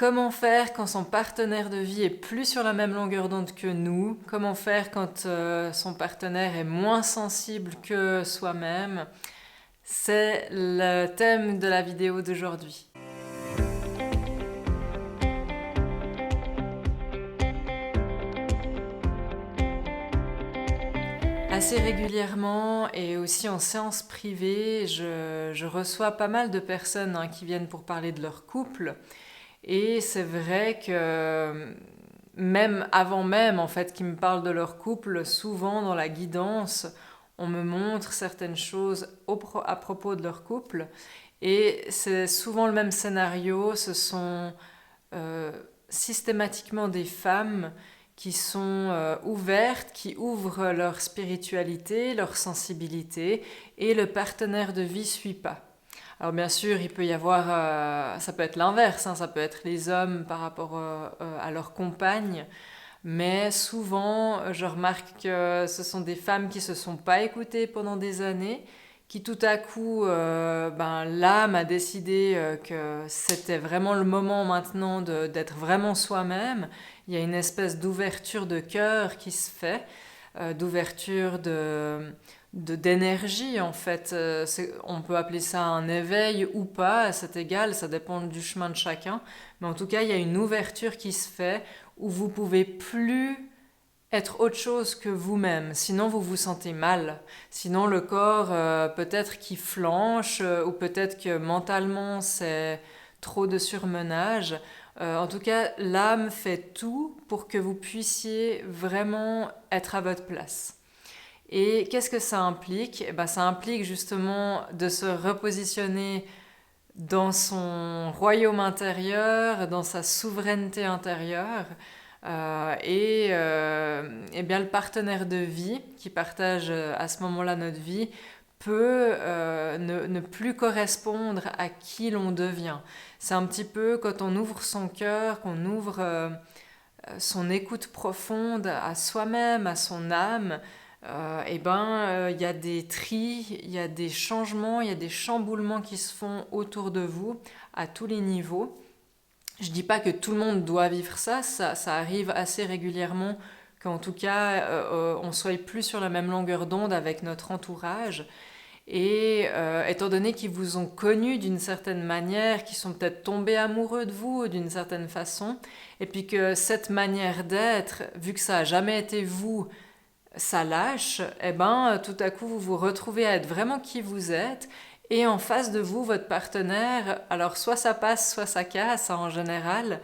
Comment faire quand son partenaire de vie est plus sur la même longueur d'onde que nous? Comment faire quand son partenaire est moins sensible que soi-même? C'est le thème de la vidéo d'aujourd'hui. Assez régulièrement et aussi en séance privée, je reçois pas mal de personnes qui viennent pour parler de leur couple. Et c'est vrai que même avant même en fait qu'ils me parlent de leur couple, souvent dans la guidance, on me montre certaines choses à propos de leur couple. Et c'est souvent le même scénario, ce sont euh, systématiquement des femmes qui sont ouvertes, qui ouvrent leur spiritualité, leur sensibilité, et le partenaire de vie suit pas. Alors bien sûr, il peut y avoir, ça peut être l'inverse, ça peut être les hommes par rapport à leurs compagnes, mais souvent, je remarque que ce sont des femmes qui se sont pas écoutées pendant des années, qui tout à coup, l'âme a décidé que c'était vraiment le moment maintenant d'être vraiment soi-même. Il y a une espèce d'ouverture de cœur qui se fait, d'ouverture d'énergie en fait. On peut appeler ça un éveil ou pas, c'est égal, ça dépend du chemin de chacun. Mais en tout cas, il y a une ouverture qui se fait où vous pouvez plus être autre chose que vous-même. Sinon, vous vous sentez mal. Sinon, le corps peut-être qui flanche ou peut-être que mentalement c'est trop de surmenage. En tout cas, l'âme fait tout pour que vous puissiez vraiment être à votre place. Et qu'est-ce que ça implique? Eh ben, ça implique justement de se repositionner dans son royaume intérieur, dans sa souveraineté intérieure. Et bien le partenaire de vie qui partage à ce moment-là notre vie peut ne plus correspondre à qui l'on devient. C'est un petit peu quand on ouvre son cœur, qu'on ouvre son écoute profonde à soi-même, à son âme, il y a des tris, il y a des changements, il y a des chamboulements qui se font autour de vous à tous les niveaux. Je dis pas que tout le monde doit vivre ça arrive assez régulièrement qu'en tout cas on soit plus sur la même longueur d'onde avec notre entourage. Et étant donné qu'ils vous ont connu d'une certaine manière, qu'ils sont peut-être tombés amoureux de vous d'une certaine façon, et puis que cette manière d'être, vu que ça n'a jamais été vous, ça lâche, eh ben tout à coup vous vous retrouvez à être vraiment qui vous êtes, et en face de vous, votre partenaire, alors soit ça passe, soit ça casse en général,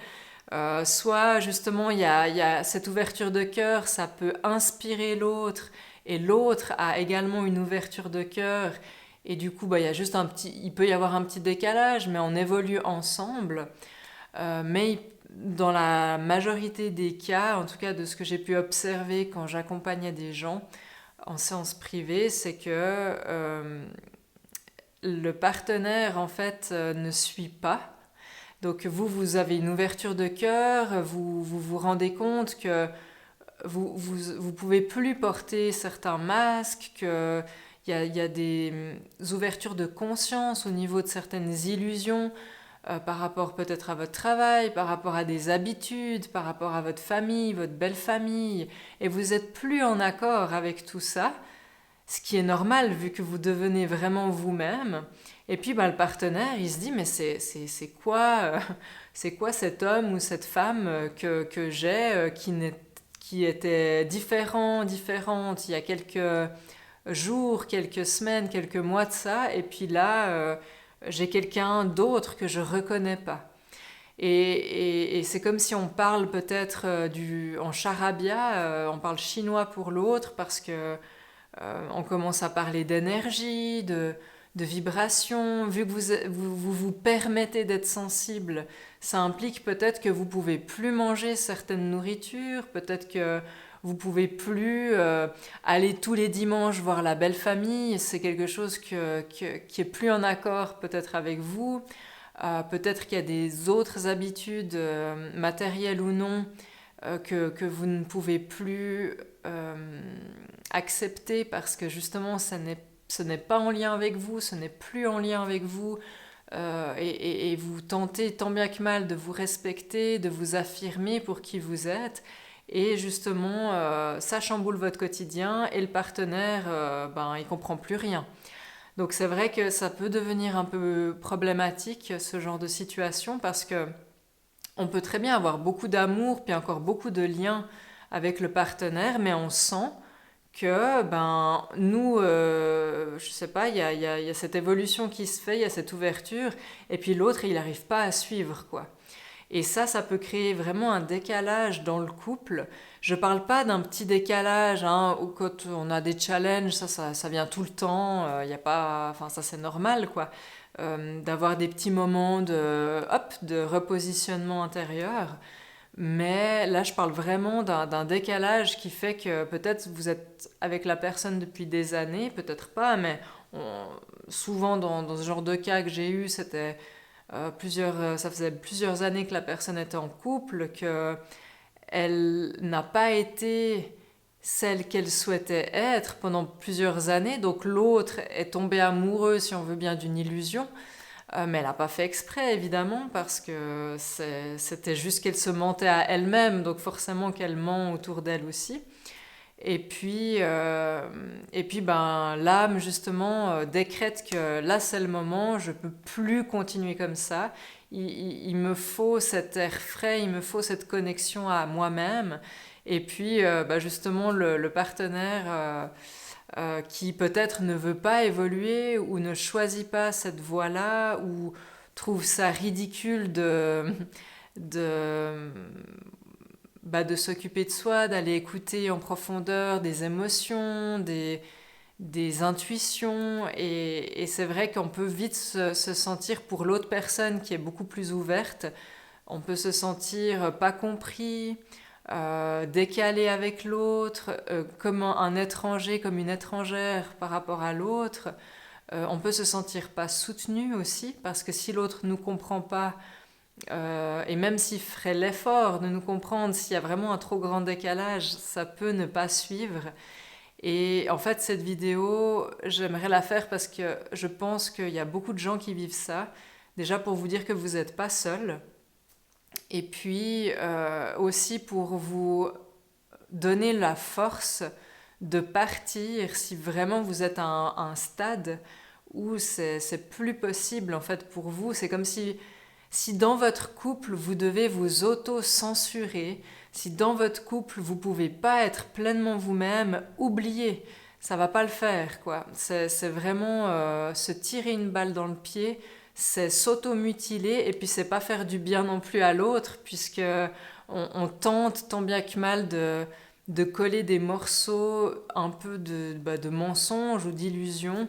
soit justement il y a cette ouverture de cœur, ça peut inspirer l'autre, et l'autre a également une ouverture de cœur, et du coup il y a juste il peut y avoir un petit décalage, mais on évolue ensemble. Mais dans la majorité des cas, en tout cas de ce que j'ai pu observer quand j'accompagnais des gens en séance privée, c'est que le partenaire en fait ne suit pas. Donc vous avez une ouverture de cœur, vous rendez compte que vous pouvez plus porter certains masques, que il y a des ouvertures de conscience au niveau de certaines illusions par rapport peut-être à votre travail, par rapport à des habitudes, par rapport à votre famille, votre belle famille, et vous êtes plus en accord avec tout ça, ce qui est normal vu que vous devenez vraiment vous-même. Et puis le partenaire, il se dit, mais c'est quoi cet homme ou cette femme que j'ai qui était différente il y a quelques jours, quelques semaines, quelques mois de ça, et puis là, j'ai quelqu'un d'autre que je reconnais pas. Et c'est comme si on parle peut-être en charabia, on parle chinois pour l'autre parce que on commence à parler d'énergie, de vibration. Vu que vous permettez d'être sensible, ça implique peut-être que vous pouvez plus manger certaines nourritures, peut-être que vous pouvez plus aller tous les dimanches voir la belle famille. C'est quelque chose qui est plus en accord peut-être avec vous. Peut-être qu'il y a des autres habitudes, matérielles ou non, que vous ne pouvez plus accepter parce que justement ce n'est pas en lien avec vous, ce n'est plus en lien avec vous. et vous tentez tant bien que mal de vous respecter, de vous affirmer pour qui vous êtes. Et justement, ça chamboule votre quotidien et le partenaire, il comprend plus rien. Donc c'est vrai que ça peut devenir un peu problématique ce genre de situation parce que on peut très bien avoir beaucoup d'amour puis encore beaucoup de liens avec le partenaire, mais on sent que nous, je sais pas, il y a cette évolution qui se fait, il y a cette ouverture, et puis l'autre il n'arrive pas à suivre quoi. Et ça peut créer vraiment un décalage dans le couple. Je parle pas d'un petit décalage, hein, où quand on a des challenges, ça vient tout le temps. Y a pas, enfin ça c'est normal quoi. D'avoir des petits moments de repositionnement intérieur. Mais là, je parle vraiment d'un décalage qui fait que peut-être vous êtes avec la personne depuis des années, peut-être pas, mais souvent dans ce genre de cas que j'ai eu, c'était ça faisait plusieurs années que la personne était en couple, que elle n'a pas été celle qu'elle souhaitait être pendant plusieurs années, donc l'autre est tombé amoureux, si on veut bien, d'une illusion, mais elle n'a pas fait exprès, évidemment, parce que c'était juste qu'elle se mentait à elle-même, donc forcément qu'elle ment autour d'elle aussi. Et puis, l'âme, justement, décrète que là, c'est le moment, je ne peux plus continuer comme ça. Il me faut cet air frais, il me faut cette connexion à moi-même. Et puis, justement, le partenaire qui peut-être ne veut pas évoluer ou ne choisit pas cette voie-là ou trouve ça ridicule de, de s'occuper de soi, d'aller écouter en profondeur des émotions, des intuitions. Et c'est vrai qu'on peut vite se sentir, pour l'autre personne qui est beaucoup plus ouverte, on peut se sentir pas compris, décalé avec l'autre, comme un étranger, comme une étrangère par rapport à l'autre. On peut se sentir pas soutenu aussi, parce que si l'autre nous comprend pas, et même s'il ferait l'effort de nous comprendre, s'il y a vraiment un trop grand décalage, ça peut ne pas suivre. Et en fait, cette vidéo, j'aimerais la faire parce que je pense qu'il y a beaucoup de gens qui vivent ça. Déjà pour vous dire que vous n'êtes pas seul. Et puis aussi pour vous donner la force de partir si vraiment vous êtes à un stade où c'est plus possible en fait pour vous. C'est comme si dans votre couple, vous devez vous auto-censurer, si dans votre couple, vous pouvez pas être pleinement vous-même, oubliez, ça va pas le faire, quoi. C'est vraiment se tirer une balle dans le pied, c'est s'auto-mutiler, et puis c'est pas faire du bien non plus à l'autre, puisque on tente tant bien que mal de coller des morceaux un peu de mensonges ou d'illusions,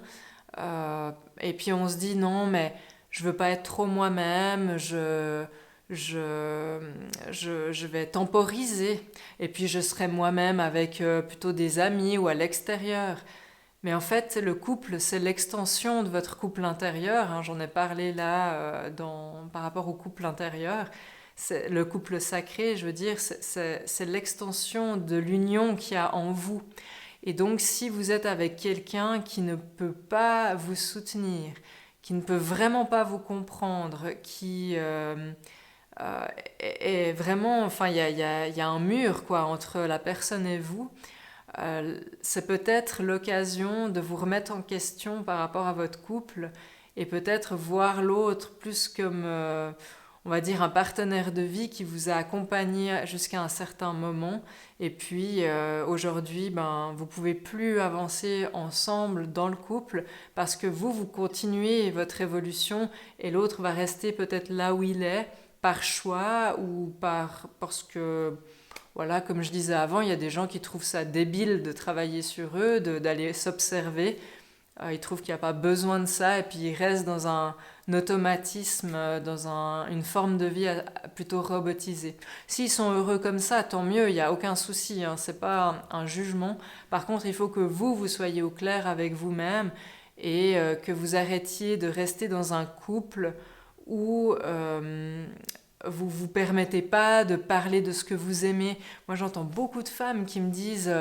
et puis on se dit non, mais je veux pas être trop moi-même, je, je vais temporiser, et puis je serai moi-même avec plutôt des amis ou à l'extérieur. Mais en fait, le couple, c'est l'extension de votre couple intérieur, hein. J'en ai parlé là par rapport au couple intérieur. C'est le couple sacré, je veux dire, c'est l'extension de l'union qu'il y a en vous. Et donc, si vous êtes avec quelqu'un qui ne peut pas vous soutenir, qui ne peut vraiment pas vous comprendre, qui est vraiment, enfin, il y a un mur quoi entre la personne et vous. C'est peut-être l'occasion de vous remettre en question par rapport à votre couple et peut-être voir l'autre plus comme, on va dire, un partenaire de vie qui vous a accompagné jusqu'à un certain moment. Et puis aujourd'hui, vous pouvez plus avancer ensemble dans le couple parce que vous continuez votre évolution et l'autre va rester peut-être là où il est par choix ou parce que voilà, comme je disais avant, il y a des gens qui trouvent ça débile de travailler sur eux, d'aller s'observer. Ils trouvent qu'il n'y a pas besoin de ça et puis ils restent dans un automatisme, dans une forme de vie plutôt robotisée. S'ils sont heureux comme ça, tant mieux, il n'y a aucun souci, hein, c'est pas un jugement. Par contre, il faut que vous soyez au clair avec vous-même et que vous arrêtiez de rester dans un couple où vous vous permettez pas de parler de ce que vous aimez. Moi, j'entends beaucoup de femmes qui me disent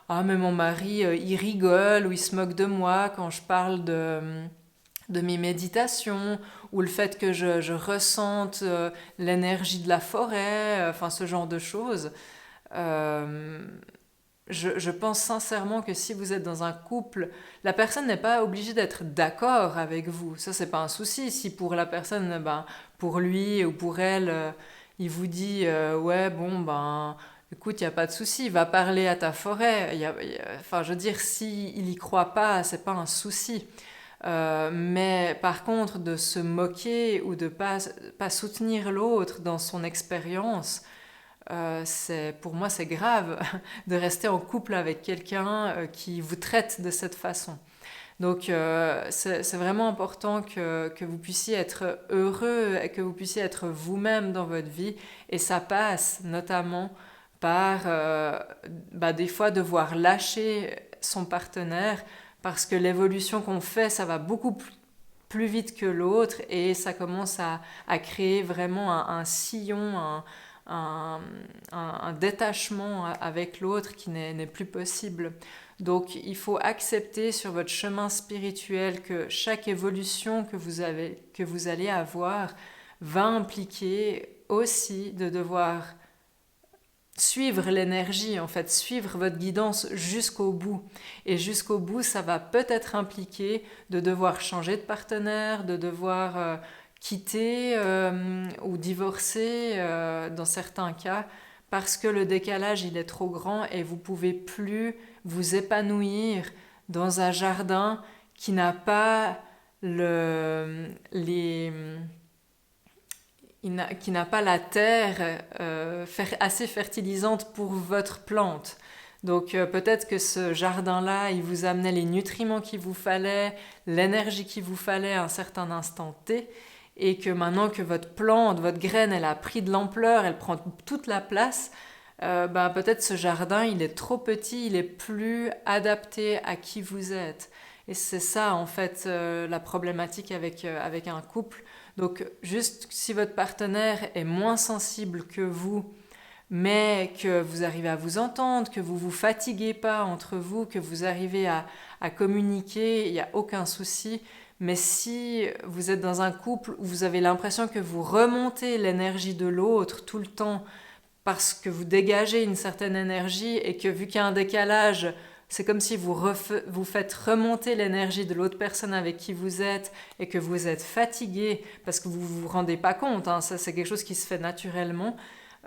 ah mais mon mari il rigole ou il se moque de moi quand je parle de de mes méditations, ou le fait que je ressente l'énergie de la forêt, enfin ce genre de choses. Euh, je pense sincèrement que si vous êtes dans un couple, la personne n'est pas obligée d'être d'accord avec vous. Ça, c'est pas un souci. Si pour la personne, ben, pour lui ou pour elle, il vous dit ouais, bon, ben, écoute, il n'y a pas de souci, va parler à ta forêt. Enfin, je veux dire, s'il y croit pas, c'est pas un souci. Mais par contre, de se moquer ou de pas soutenir l'autre dans son expérience, pour moi, c'est grave de rester en couple avec quelqu'un qui vous traite de cette façon. Donc, c'est vraiment important que vous puissiez être heureux et que vous puissiez être vous-même dans votre vie. Et ça passe notamment par, des fois, devoir lâcher son partenaire parce que l'évolution qu'on fait, ça va beaucoup plus vite que l'autre et ça commence à créer vraiment un sillon, un, un détachement avec l'autre qui n'est plus possible. Donc il faut accepter sur votre chemin spirituel que chaque évolution que vous allez avoir va impliquer aussi de devoir suivre l'énergie, en fait, suivre votre guidance jusqu'au bout. Et jusqu'au bout, ça va peut-être impliquer de devoir changer de partenaire, de devoir quitter ou divorcer dans certains cas, parce que le décalage, il est trop grand et vous pouvez plus vous épanouir dans un jardin qui n'a pas qui n'a pas la terre assez fertilisante pour votre plante. Donc peut-être que ce jardin-là, il vous amenait les nutriments qu'il vous fallait, l'énergie qu'il vous fallait à un certain instant T, et que maintenant que votre plante, votre graine, elle a pris de l'ampleur, elle prend toute la place, peut-être ce jardin, il est trop petit, il est plus adapté à qui vous êtes. Et c'est ça, en fait, la problématique avec un couple. Donc, juste si votre partenaire est moins sensible que vous, mais que vous arrivez à vous entendre, que vous ne vous fatiguez pas entre vous, que vous arrivez à communiquer, il n'y a aucun souci. Mais si vous êtes dans un couple où vous avez l'impression que vous remontez l'énergie de l'autre tout le temps, parce que vous dégagez une certaine énergie et que vu qu'il y a un décalage, c'est comme si vous faites remonter l'énergie de l'autre personne avec qui vous êtes et que vous êtes fatigué parce que vous ne vous rendez pas compte, hein, ça c'est quelque chose qui se fait naturellement,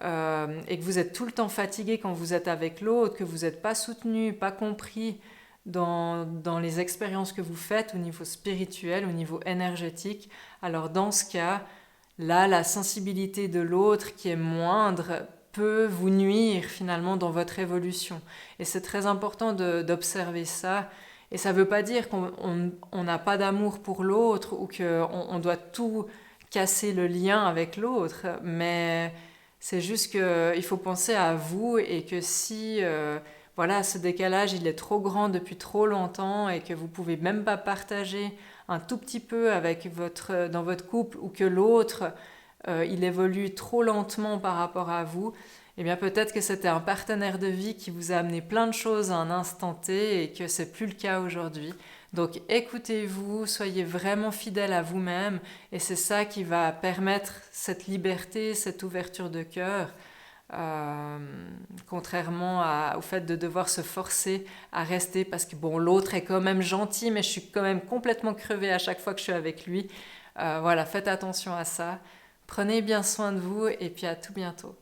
et que vous êtes tout le temps fatigué quand vous êtes avec l'autre, que vous n'êtes pas soutenu, pas compris dans les expériences que vous faites au niveau spirituel, au niveau énergétique, alors dans ce cas, là, la sensibilité de l'autre qui est moindre peut vous nuire finalement dans votre évolution. Et c'est très important d'observer ça. Et ça ne veut pas dire qu'on n'a pas d'amour pour l'autre ou qu'on doit tout casser le lien avec l'autre, mais c'est juste qu'il faut penser à vous et que si voilà, ce décalage il est trop grand depuis trop longtemps et que vous ne pouvez même pas partager un tout petit peu dans votre couple ou que l'autre il évolue trop lentement par rapport à vous, eh bien peut-être que c'était un partenaire de vie qui vous a amené plein de choses à un instant T et que c'est plus le cas aujourd'hui. Donc écoutez-vous, soyez vraiment fidèle à vous-même et c'est ça qui va permettre cette liberté, cette ouverture de cœur, euh, contrairement au fait de devoir se forcer à rester parce que bon, l'autre est quand même gentil mais je suis quand même complètement crevée à chaque fois que je suis avec lui. Voilà, faites attention à ça. Prenez bien soin de vous et puis à tout bientôt.